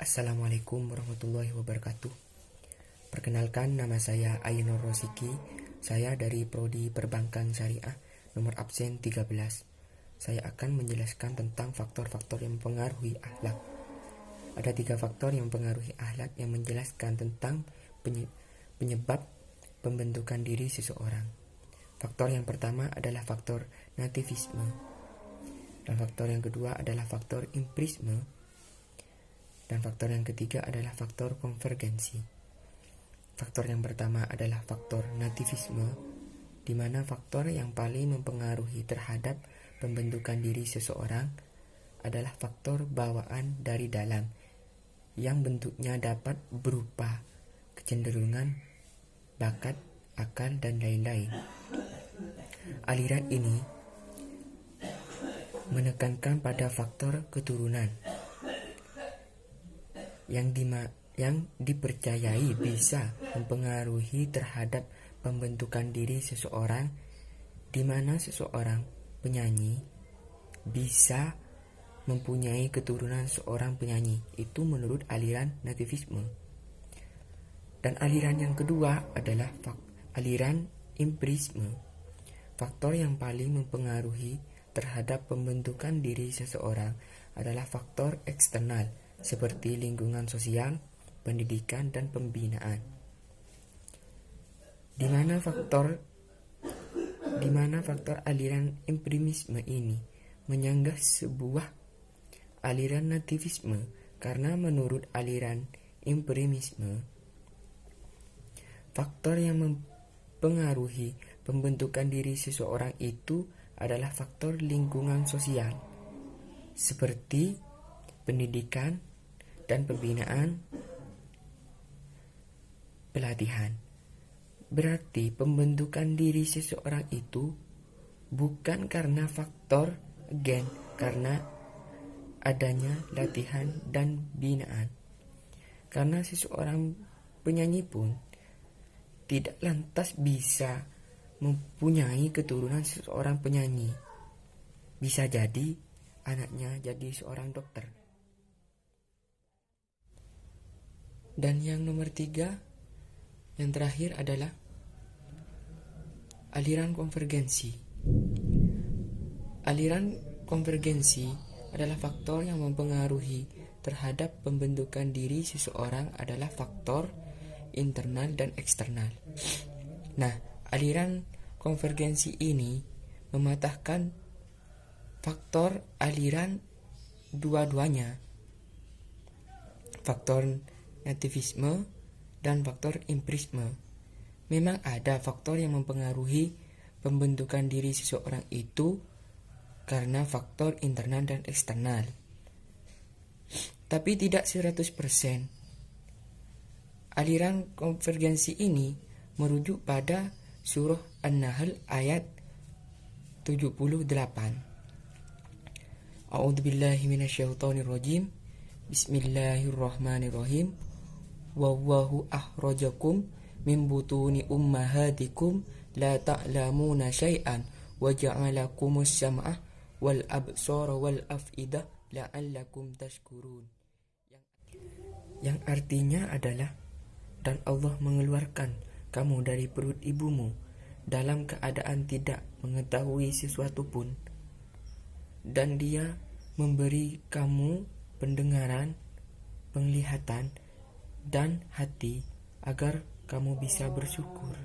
Assalamualaikum warahmatullahi wabarakatuh. Perkenalkan, nama saya Ainur Rosiki. Saya dari Prodi Perbankan Syariah, nomor absen 13. Saya akan menjelaskan tentang faktor-faktor yang mempengaruhi akhlak. Ada 3 faktor yang mempengaruhi akhlak yang menjelaskan tentang penyebab pembentukan diri seseorang. Faktor yang pertama adalah faktor nativisme, dan faktor yang kedua adalah faktor empirisme, dan faktor yang ketiga adalah faktor konvergensi. Faktor yang pertama adalah faktor nativisme, di mana faktor yang paling mempengaruhi terhadap pembentukan diri seseorang adalah faktor bawaan dari dalam, yang bentuknya dapat berupa kecenderungan, bakat, akal, dan lain-lain. Aliran ini menekankan pada faktor keturunan yang dipercayai bisa mempengaruhi terhadap pembentukan diri seseorang, di mana seseorang penyanyi bisa mempunyai keturunan seorang penyanyi. Itu menurut aliran nativisme. Dan aliran yang kedua adalah aliran empirisme. Faktor yang paling mempengaruhi terhadap pembentukan diri seseorang adalah faktor eksternal, seperti lingkungan sosial, pendidikan, dan pembinaan. Di mana faktor aliran empirisme ini menyanggah sebuah aliran nativisme, karena menurut aliran empirisme, faktor yang mempengaruhi pembentukan diri seseorang itu adalah faktor lingkungan sosial, seperti pendidikan dan pembinaan, pelatihan. Berarti pembentukan diri seseorang itu bukan karena faktor gen, karena adanya latihan dan binaan. Karena seseorang penyanyi pun tidak lantas bisa mempunyai keturunan seseorang penyanyi. Bisa jadi anaknya jadi seorang dokter. Dan yang nomor 3, yang terakhir adalah aliran konvergensi. Aliran konvergensi adalah faktor yang mempengaruhi terhadap pembentukan diri seseorang adalah faktor internal dan eksternal. Nah, aliran konvergensi ini mematahkan faktor aliran dua-duanya, faktor nativisme dan faktor empirisme. Memang ada faktor yang mempengaruhi pembentukan diri seseorang itu karena faktor internal dan eksternal, tapi tidak 100%. Aliran konvergensi ini merujuk pada surah An-Nahl ayat 78. A'udzubillahi minasyaitonirrajim. Bismillahirrahmanirrahim. Wallahu akhrajakum min butuni ummahatikum la ta'lamuna syai'an wa ja'alakumus sam'a wal absara wal af'idah la'allakum tashkurun. Yang artinya adalah, dan Allah mengeluarkan kamu dari perut ibumu dalam keadaan tidak mengetahui sesuatu pun, dan Dia memberi kamu pendengaran, penglihatan, dan hati agar kamu bisa bersyukur.